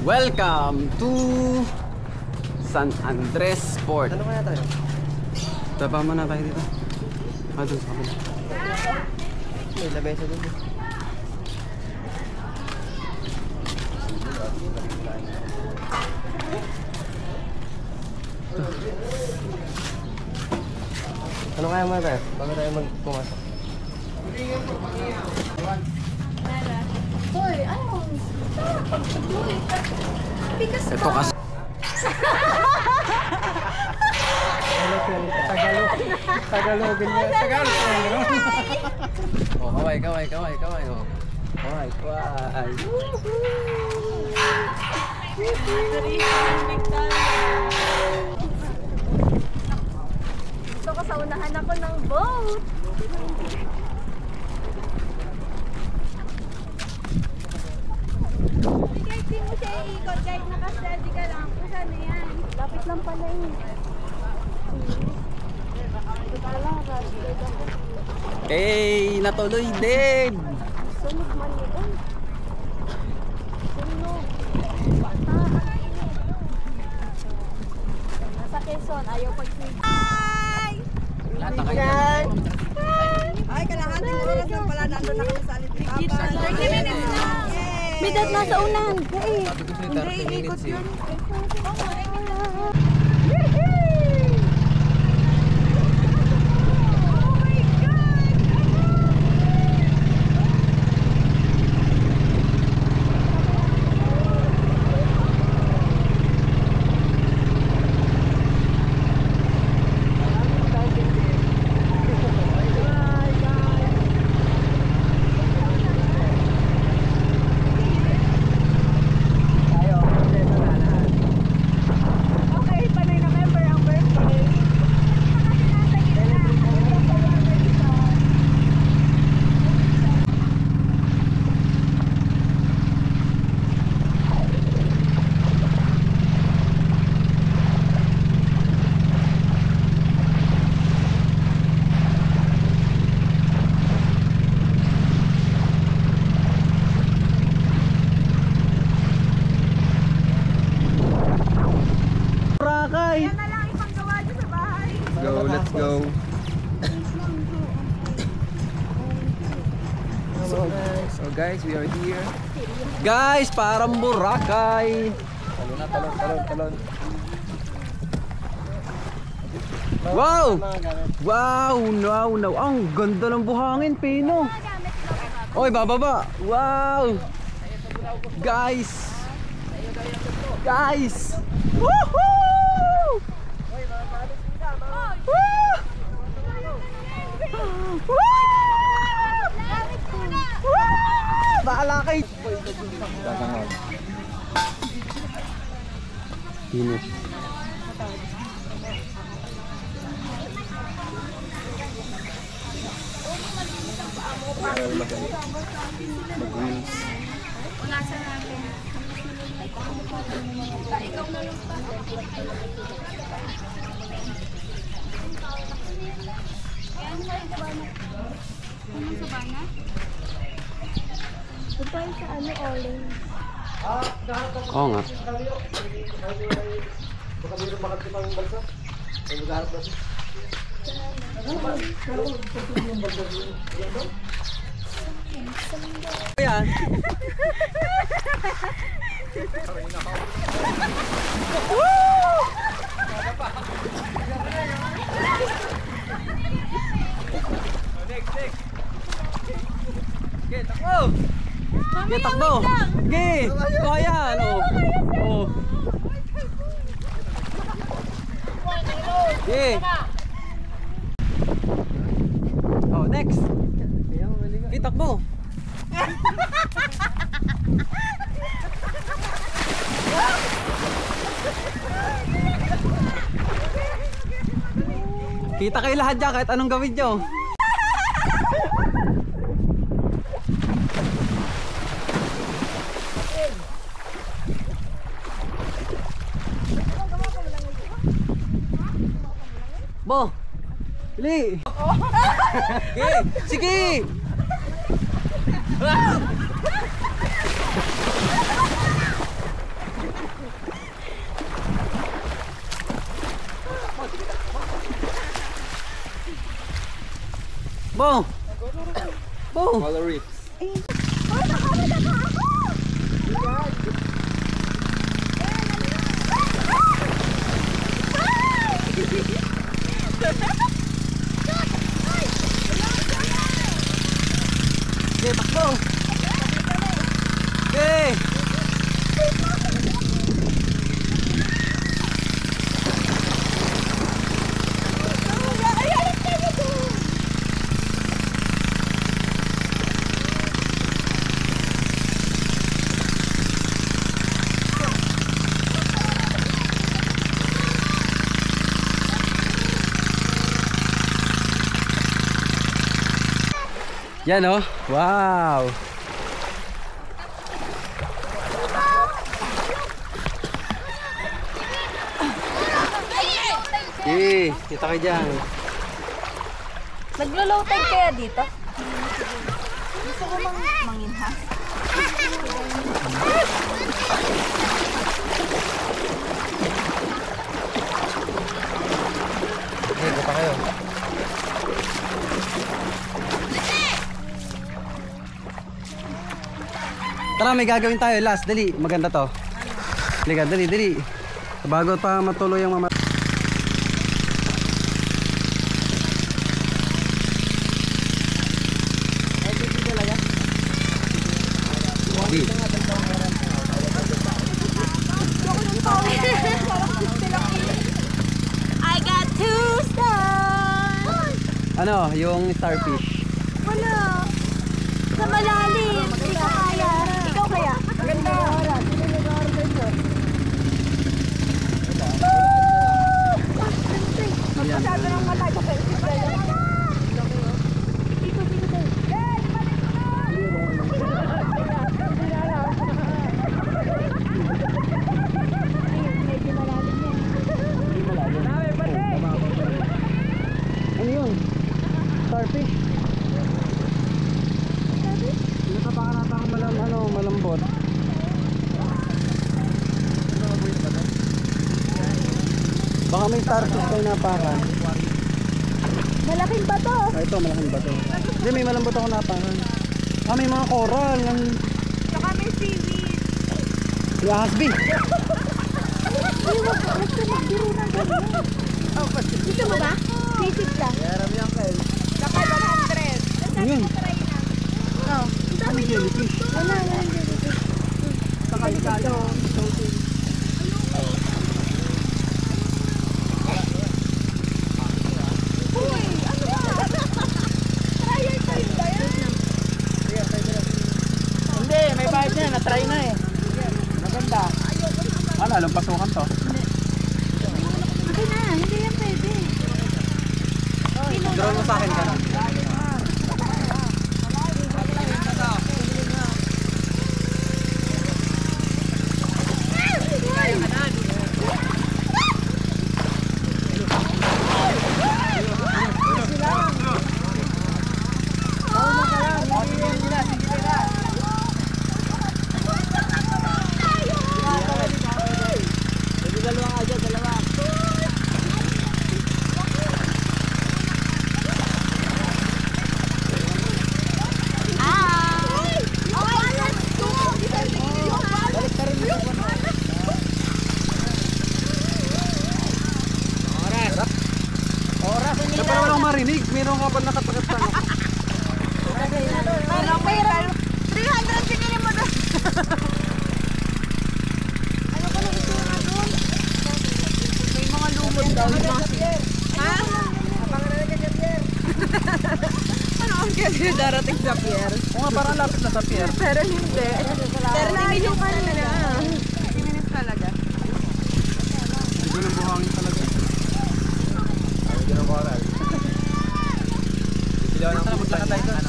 Welcome to San Andres Port. Ano kaya tayo? Taba muna tayo dito. Doon sa kabila. May lamesa doon. Ano kaya mga tayo? Bago tayo magpumasok? Hoy, ano? Bigas Ito kasi Tagalogin niya. Tagalog. oh, kaway. Oh. Kaway. Gusto ko sa unahan ako ng boat. Kahit di mo siya iikot, kahit nakasteady ka lang, kung saan na yan. Lapit lang pala yun. hey, natuloy din. Sunog man yun. Sunog. Nasa Quezon, ayaw pag-swim. Hi! Ay, kalahating oras lang pala nandun na kami sa Alipin. 30 minutes na. Bidat na sa unahan. Hindi, ikot yun. Let's go. So guys, we are here. Guys, parang Boracay. Talon. Wow! Wow! No. Ang ganda ng buhangin, Pino. Oy, bababa. Wow! Guys! Woohoo! Baala kayo! Finish. Mag-wheels. Ikaw na lang pa. Ano sa bana? Ito ay sa orange. Oo nga. Baka mayroon makati pang balsa. Ay, magharap na siya. Ayan. Sige, takbo! Sige! Kaya, ano? Oh. Sige! Oh, next! Sige, takbo! Kita kayo lahat dyan kahit anong gawin nyo. Bo! Bili! Sige! Bo! Bo! Color reef. Okay, takbo! Okay! Yan oh. Wow. Kita kayo dyan. Naglo-low tide kaya dito? Gusto ko manginha. Okay, bata kayo. Tara, may gagawin tayo. Last, dali. Maganda to. Halika, dali, dali. Bago pa matuloy yung mama. I got 2 stars! Ano, yung starfish. Wala. Sa malalim. Hindi ka kaya. Ikaw kaya? Ganda. Magpasabi ng mata sa pencil. Dito, dito, dito. Medyo malalim yan. Ano yun? Starfish? Nakapaka malambot. Baka may starfish kayo napakan. Malaking bato. Ah, ito, malaking bato. Hindi, may malambot ako napakan. Ah, may mga coral. Saka may seaweed. Yung hasbi. Ay, wag ka magbiro ng ganyan. Gusto mo ba? Sisip ka. Saka 100. Ano yun? Oh. Ano yung jellyfish? Wala, wala yung jellyfish. Saka ito. Uy, ano ba? Trial time ba yan? Hindi, may bayad na. Na-try na eh. Maganda. Ano, alam pasukan to? Okay na, hindi yan pwede. Drone mo sa akin ka. Para walang marinig, meron ka pa nakatagat na. Ano, pero 300 pinili mo doon. Ano ka nang itsura doon? May mga lumod daw. Ha? Ano ang kasi darating sa pier? Oo nga, parang lapit na sa pier. Pero hindi. 30 minutes talaga. 30 minutes talaga. Hindi ng buhangin talaga. Hindi ng coral. Sila ng pupunta tayo doon.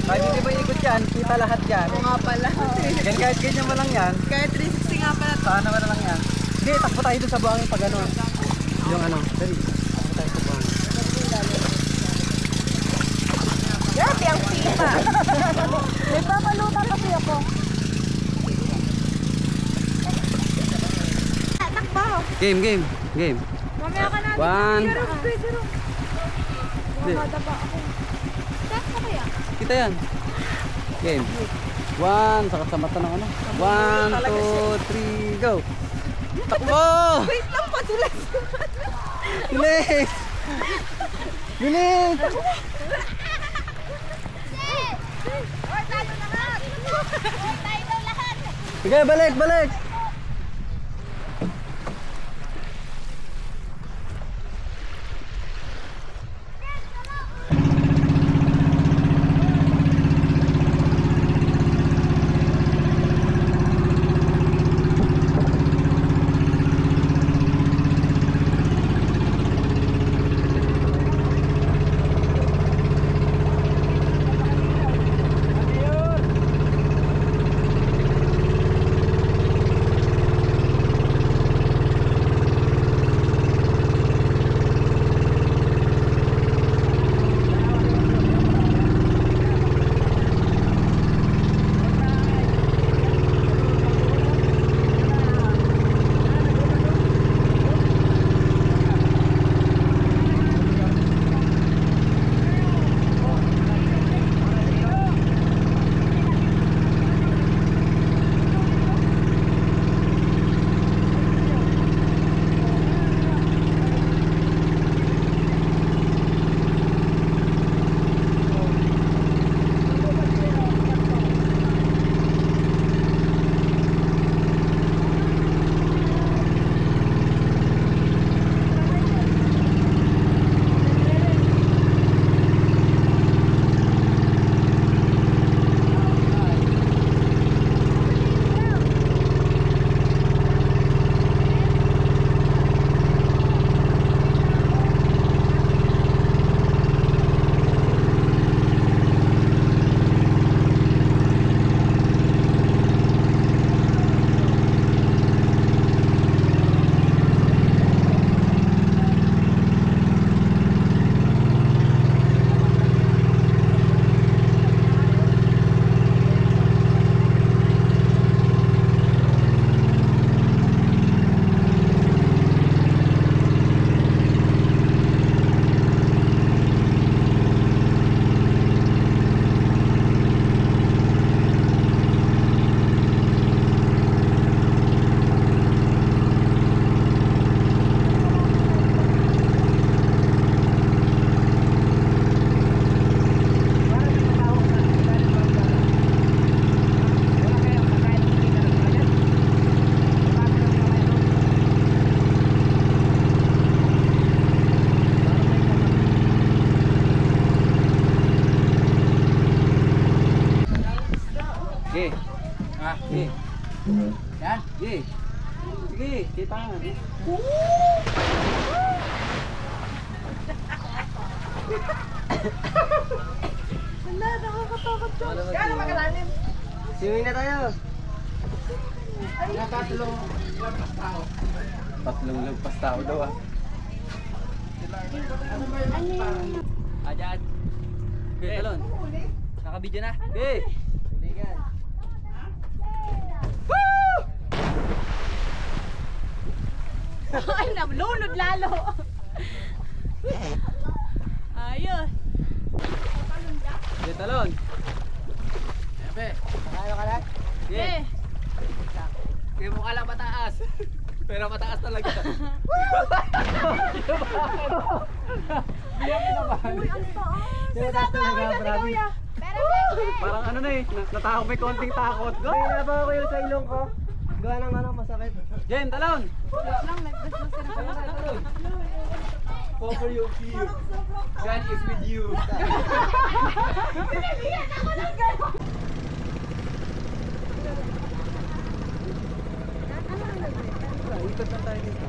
Kahit hindi ba ikot yan, kita lahat yan. Oo nga pala. Kahit ganyan mo lang yan, Kahit 360 nga pala. saan naman lang yan. Hindi, takbo tayo doon sa buhangin pag ano. Yung ano, dali. Takbo tayo sa buhangin. Grabe ang sipa. Nagpapaluta kasi ako. Game, game, game. Mamaya ka natin. One. Zero. Hindi. Madaba ako. Saan ka kaya? Kita yan. Game. 1, saka sa mata ng ano. 1, 2, 3, go. Takbo! Wait lang pa, tulas. Bilis! Bilis! Sige, balik, balik! Sige. Ah, sige. Yan, sige. Sige, kita nga. Wala, nakakatakot to. Gano'n magalalim? Swimming na tayo. Tatlong lagpas tao daw ah. Dyan. Okay, talon. Naka-video na. Okay. Tulingan. Ay, nalunod lalo. Ayos. Okay, talon. Epe. Kaya ka lang? Okay. Kaya mukha lang mataas. Pero mataas talaga. Uy, ang taas. Sinataas talaga, grabe. Parang ano na eh, natakot, may konting takot. Go! May naba ko yung sa ilong ko. Gawa ng ano, masakit. Jen, talon! Lang, nagdas na sila. Cover your feet. God is with you. Ikot lang tayo dito.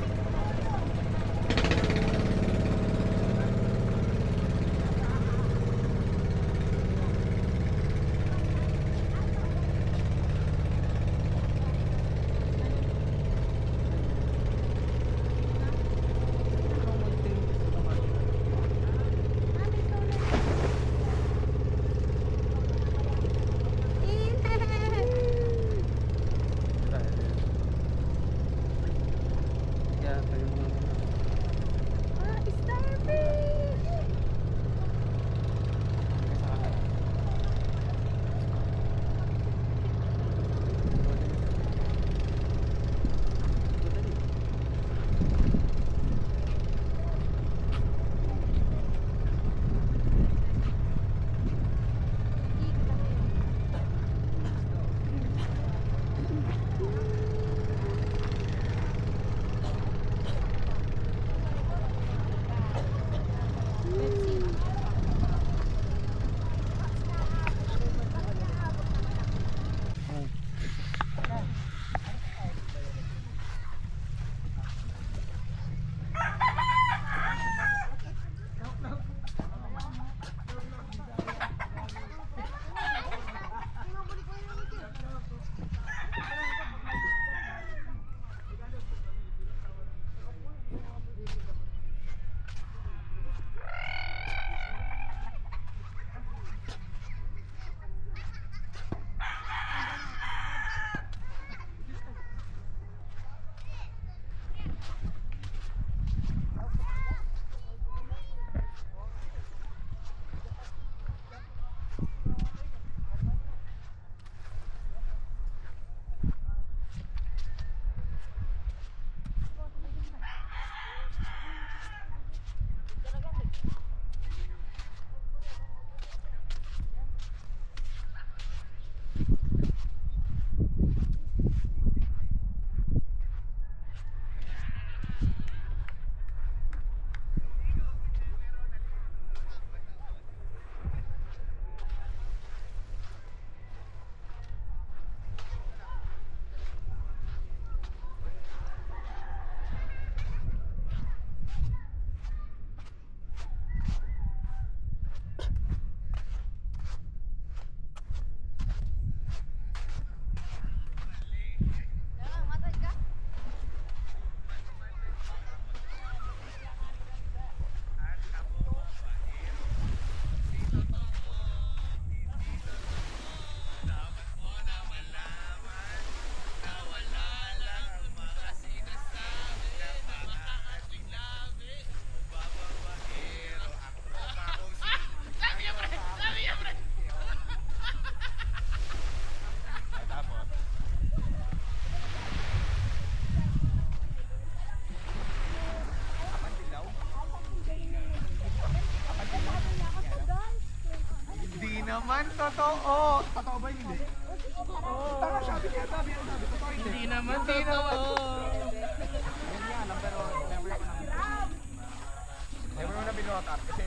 naman, totoo. Totoo ba hindi? Tanga, sabi niya, sabi. Totoo hindi naman, totoo. Yan nga lang, pero never ko na. Never mo na binotar kasi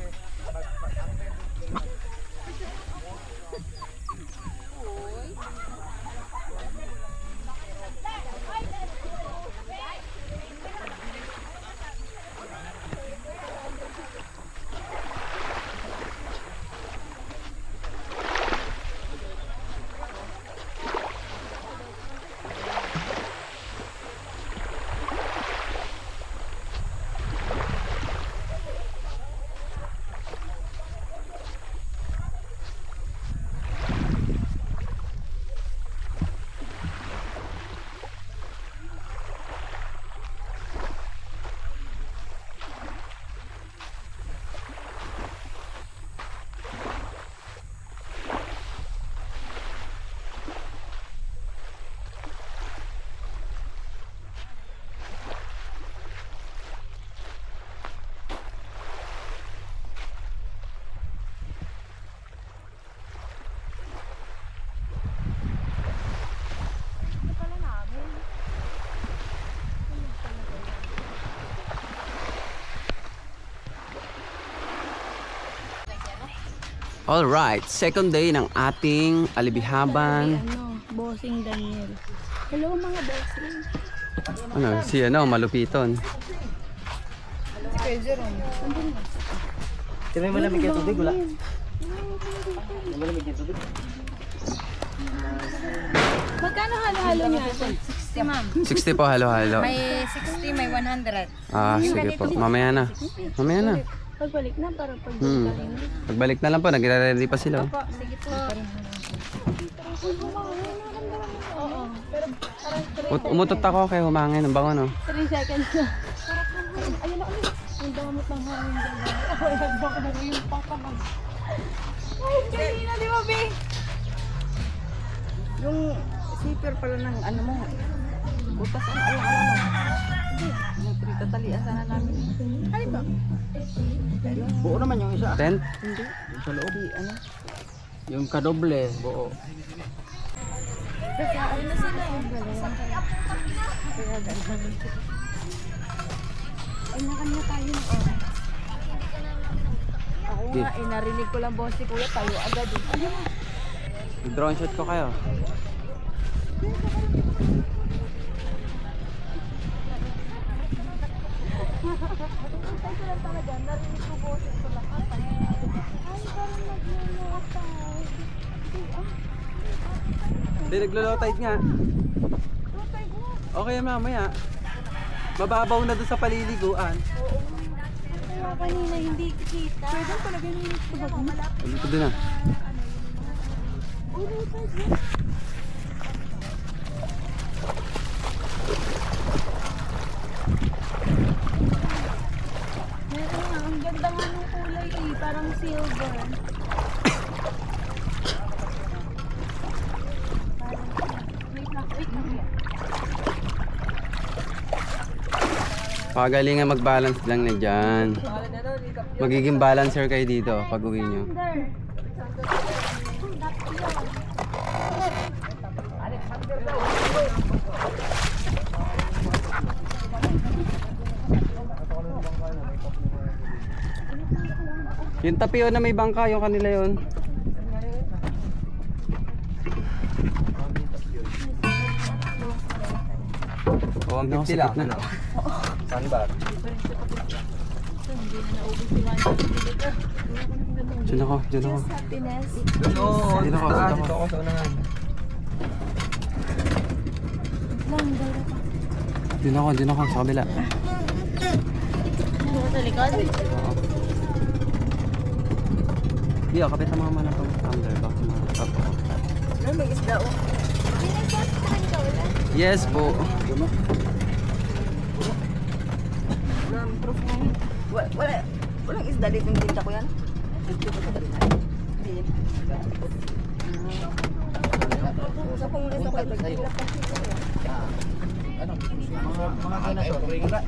Alright, second day ng ating alibihaban. Bossing Daniel. Hello mga bossing. Ano, si malupiton. Di ba malamig yung tubig, wala? Di malamig yung tubig? Magkano halo-halo niya? 60 ma'am. 60 po halo-halo. May 60, may 100. Ah, sige po. Mamaya na. Mamaya na. Pagbalik na para pagbalik na. Pagbalik na lang po, nagre-ready pa sila. Po, sige po. Oo. Umutot ako kay humangin, ang bango no. 3 seconds na. Ayun na ulit. Ang damot ng hangin dyan. Ako, nagbaka na yung pakamag. Ay, kanina di ba, Bing? Yung zipper pala ng ano mo. Butas ang alam mo. Yung tatalian sana namin. Ay ba? Buo naman yung isa. Tent? Hindi. Yung sa loob. Ano? Yung kadoble, buo. Ano na sila? Ay, nakanya tayo ng oras. Ako nga, narinig ko lang boss si Kuya, tayo agad. Drone shot ko kayo. Tayo ko lang talaga, narinig ko boses ko lang. Ay, parang nag-low-tide. Hindi, naglo-low tide nga. Okay mamaya. Mababaw na doon sa paliliguan. Kaya kanina hindi kita. Pwede pala ganun yung tubag. Dito din na. Meron nga, ang ganda nga ng kulay eh. Parang silver. Pagalingan mag-balance lang na dyan. Magiging balancer kayo dito pag uwi nyo. Yung tapiyo na may bangka, yung kanila yun. O, 150 lang. Sandbar. Diyan ako, diyan ako. Happiness. Oo, Dito ako, dito ako. dito ako sa unahan. Diyan ako, sa kabila. Sa likod? Hindi, kapit sa mga manapang under. Baka mga Ano may isda o? yes po. Walang isda dito yung tinta ko yan. Sa pangulisa ko ito. Mga dinosaur.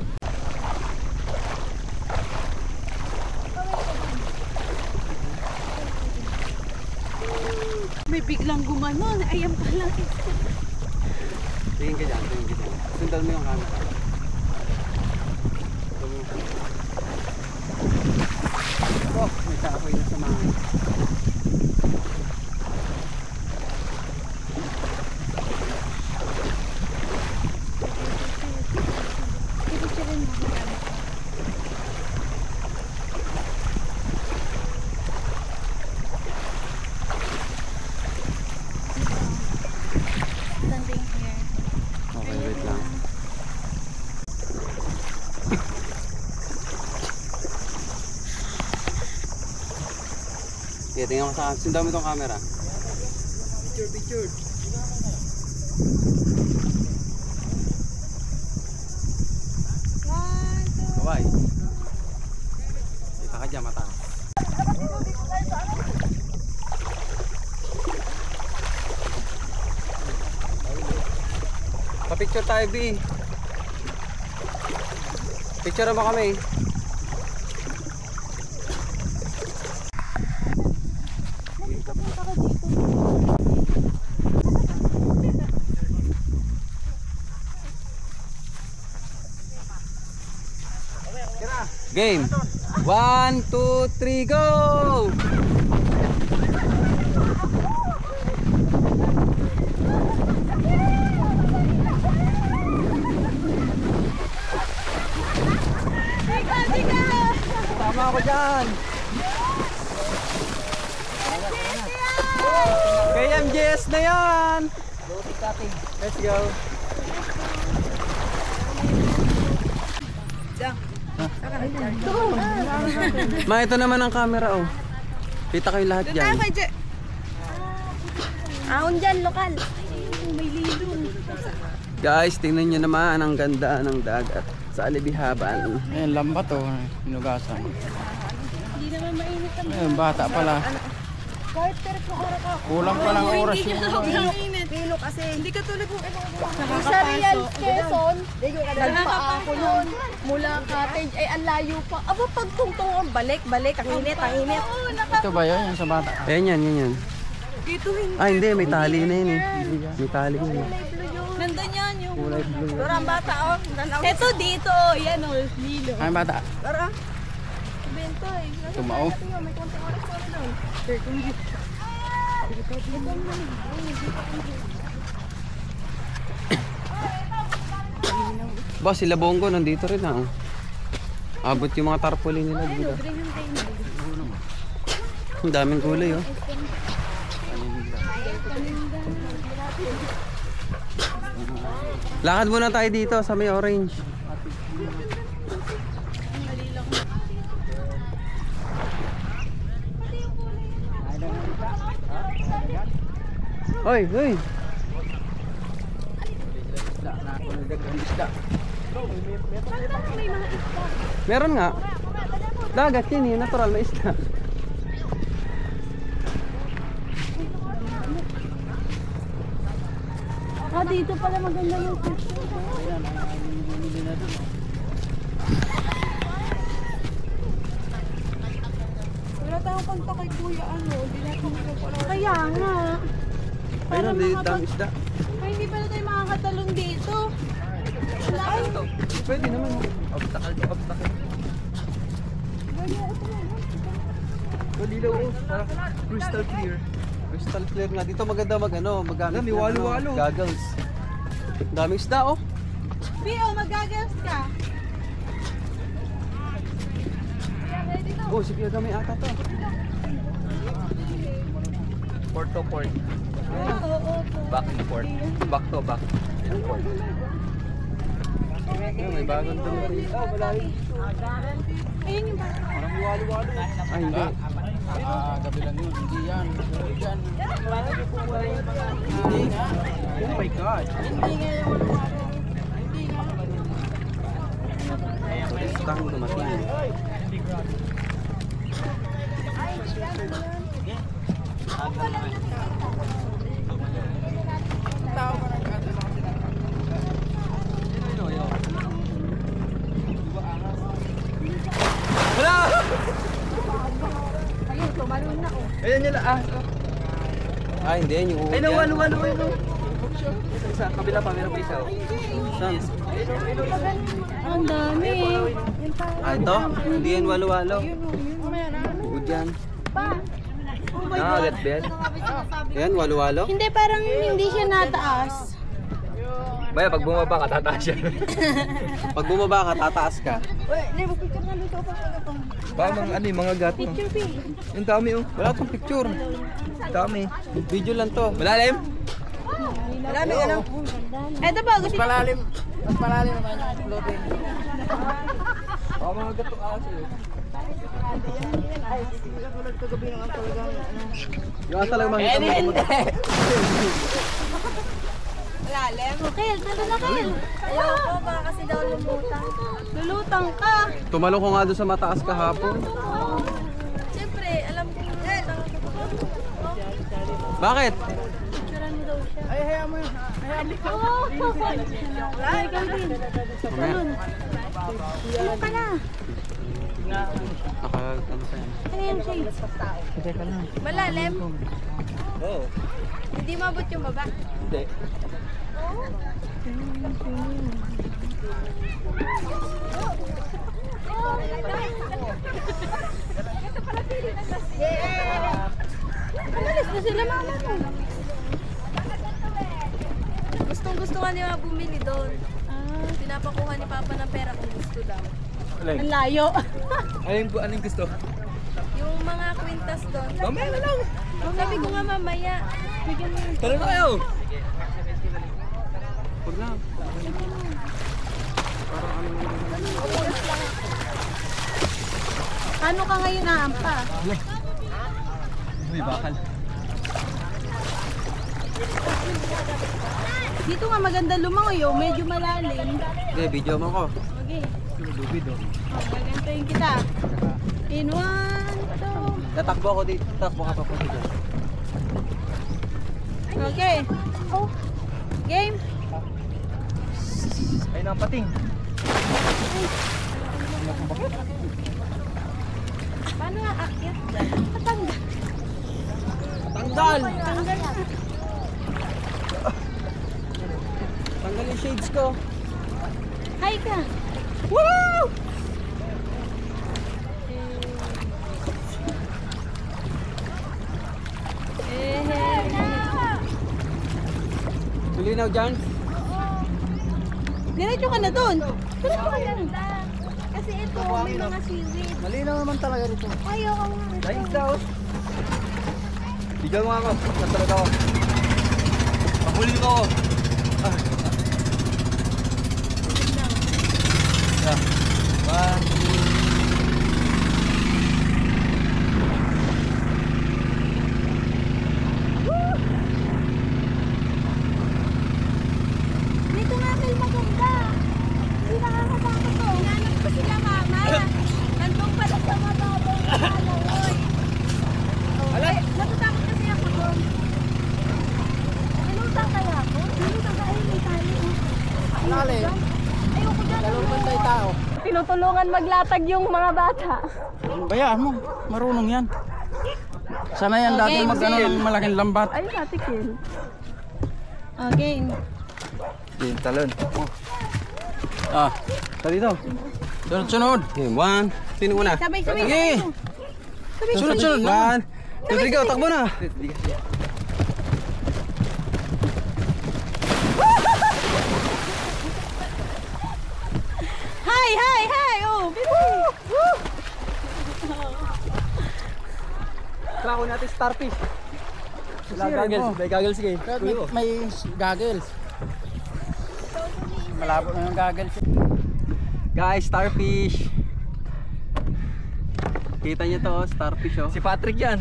biglang gumanon. Ayan pala. Tingin ka dyan, tingin ka dyan. Sundan mo yung camera. Oh, may kahoy na sa mga. Standing here. Okay, wait lang. Okay, tingnan mo sa akin. Sundan mo itong camera. Picture, picture. Kawai. Kita ka dyan, mata. Pa-picture tayo, B. Picture mo kami. Punta ka dito. Game. 1, 2, 3, go! Tama ako dyan. Kay MJS na yan. Let's go. Ma, ito naman ang camera, oh. Kita kayo lahat dyan. Ahon dyan, lokal. May lido. Guys, tingnan nyo naman ang ganda ng dagat sa Alibihaban. Ayan, lambat oh. Hinugasan. Hindi naman mainit ang Ayan, bata pala. Carter ko oras ka. Kulang pa ng oras yung ulan. Pilo kasi. Hindi ka tulad kung sa Real Quezon, nagpaa ako nun. Mula cottage ay ang layo pa. Aba, pagtungtong ang balik, ang init, ang init. Ito ba yun? Yung sa bata? Ayan yan. Dito hindi. Ah, hindi. May tali na yun eh. May tali yun eh. Nandun yan yung... Kulay blue. Pero ang bata, oh. Ito dito, oh. Yan, oh. Lilo. Ay, bata. Tara. Bento, eh. Tumao. May konting oras pa rin doon. Ba, sila Bongo nandito rin ah. Abot yung mga tarpaulin nila dito. Ang daming kulay oh. Lakad muna tayo dito sa may orange. Hoy, hoy. Meron nga. Dagat yun eh, natural na isda. Ah, dito pala maganda yung picture. Wala tayong kanta kay Kuya, ano, hindi natin pala. Kaya nga. Ayun, di dam isda. Ay, hindi pala tayo makakatalon dito. Ay, Pwede naman. Obstacle to obstacle. Dalilaw oh. Parang crystal clear. Crystal clear nga. Dito maganda magamit Dami, ng walo-walo. goggles. Daming isda oh. Pio, mag-gagas ka. Oh, sige kami ata to. Port to port. Oo. Back to port. Back to back. Ayun, may bagong dumi dito. Oh, malalim. Ayun yung bata. Parang walo-walo. Ay, hindi. Gabi lang yun. Hindi yan. Hindi yan. Hindi nga. Oh my God. Hindi nga yung Turistang dumating. Ayun, tumalun na oh. Ayan nila ah. Ah, hindi yan yung uod Ay, yan. walo. Sa kabila pa, meron pa isa. Saan? Ang dami. Ah, ito? Hindi yan walo-walo. Uod yan. Nakagat ba yan? Yan, walo-walo. Hindi, parang hindi siya nataas. Baya, pag bumaba ka, tataas siya. Pag bumaba ka, tataas ka. Picture na dito pa ito. Parang ano yung mga gato. Picture, P. Yung dami oh. Wala tong picture. Dami. Video lang to. Malalim? Marami ano? Eto ba, gusto niyo? Mas malalim naman yung floating. Baka mga gato kasi oh. Yung asa lang makita mo. Lalim. Kel, tanda na Kel. Ayoko, baka kasi daw lumutang. Lulutang ka. Tumalong ko nga doon sa mataas kahapon. Siyempre, alam ko lumutang ako. Bakit? Picturean mo daw siya. Ay, hayaan mo yun. Hayaan mo. Ay, ikaw din. Mamaya. Ano ka na? Ano pa yan? Ano yung shades? Malalim? Oo. Hindi mabot yung baba. Hindi. Alis na sila mama mo. Gustong gusto nga niya bumili doon. Pinapakuha ni Papa ng pera kung gusto daw. Ang layo. Anong gusto? Yung mga kwintas doon. Mamaya na lang. Sabi ko nga mamaya. Bigyan mo yung... Tara na kayo. Huwag na. Ano ka ngayon naampa? Uy, bakal. Dito nga maganda lumangoy oh. Medyo malalim. Hindi, video mo ko. Okay. Lubid oh. Gagantuin kita. In 1, 2. Tatakbo ako dito. Tatakbo ka pa po dito. Okay. Oh. Game. Ay, napating. Paano nga akyat dyan? Patanggal. Tanggal! Tanggal. Tanggal yung shades ko. Hi ka. Woo! Tulinaw dyan? Diretso ka na doon. Diretso ka na. Kasi ito, may mga seaweed. Malinaw naman talaga dito. Ayoko nga. Dahil daw. Bigyan mo ako. Natalad ako. Pahuli ko. One, two. Dito nga may maganda. Hindi nakakatakot to. Hinanap ko sila mama. Nandun pala sa mababaw. Ay, natatakot kasi ako doon. Nilutang kaya ako? Nilutang kaya may tali. Tali? Ayoko dyan. Dalawang bantay tao. Tinutulungan maglatag yung mga bata. Bayaan mo, marunong yan. Sana yan dati Okay, mag-ano ng malaking lambat. Ayun natin, Kill. Okay. Yung talon. Ah, sa dito. Sunod-sunod. Okay, 1, sino una? Sabay-sabay. Sige. Sunod-sunod. 1, 2, 3, go. Takbo na. Hi, hi, hi! Oh, bilis! Klako natin starfish. May goggles kayo. May goggles. Malabo na yung goggles. Guys, starfish. Kita niyo to, starfish oh. Si Patrick yan.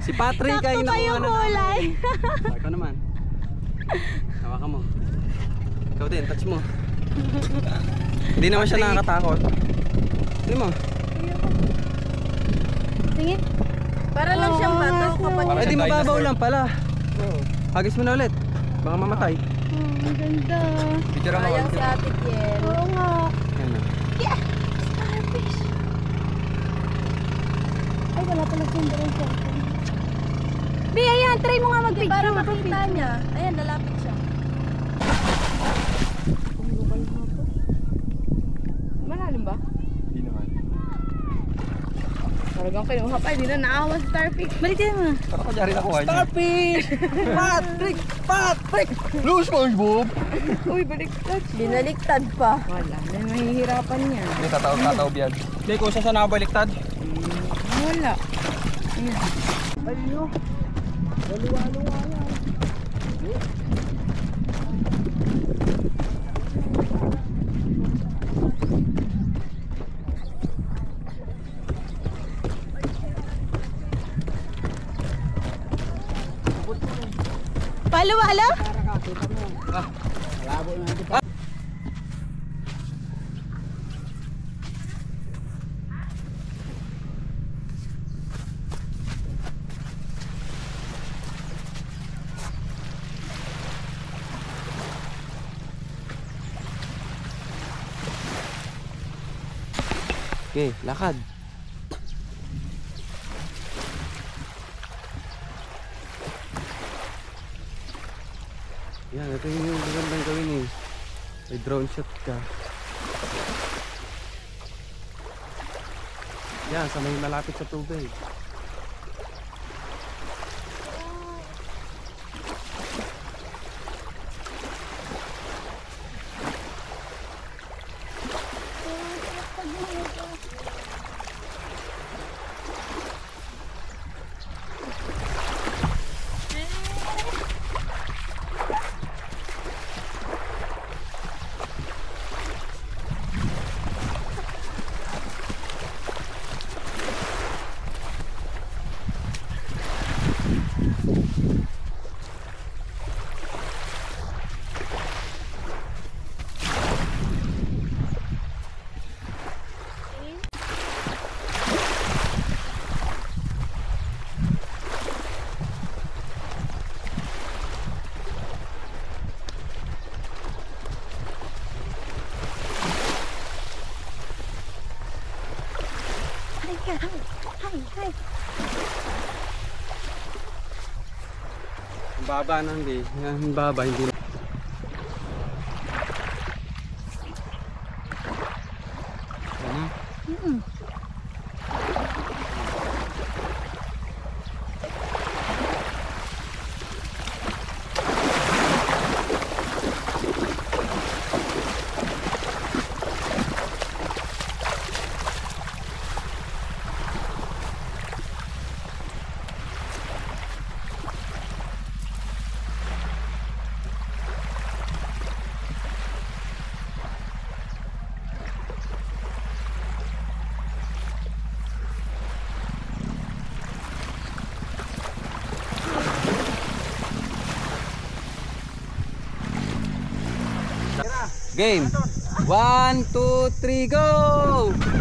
Si Patrick ay Sakto pa yung kulay. Ikaw naman. Hawakan mo. Ikaw din, touch mo. Hindi naman siya nakakatakot. Hindi mo. Tingin. Para lang siyang bato kapag... Ay, di mababaw lang pala. Hagis mo na ulit. Baka mamatay. Ang ganda. Picture mo. Sayang si Ate Kiel. Oo nga. Ayan na. Yeah! Starfish! Ay, wala pala siyang cellphone. Bi, ayan, try mo nga mag-picture. Para makita niya. Ayan, lalapit siya. Malalim ba? Hindi naman. Talagang kinuha pa, hindi na naawa sa starfish. Balik tayo mo. Para ka dyan rin nakuha niya. Starfish! Patrick! Patrick! Blue SpongeBob! Uy, baliktad. Binaliktad pa. Wala, may mahihirapan niya. Hindi, tataob yan. Hindi ko siya sa nakabaliktad. Wala. Ayan. Ayun. Waluwa-luwa yan. Paluwala? Okay, lakad. Yan, ito yung magandang gawin eh. May drone shot ka. Yan, sa may malapit sa tubig. Ang baba nang di. Ang baba hindi. Ano? Game. 1, 2, 3, go!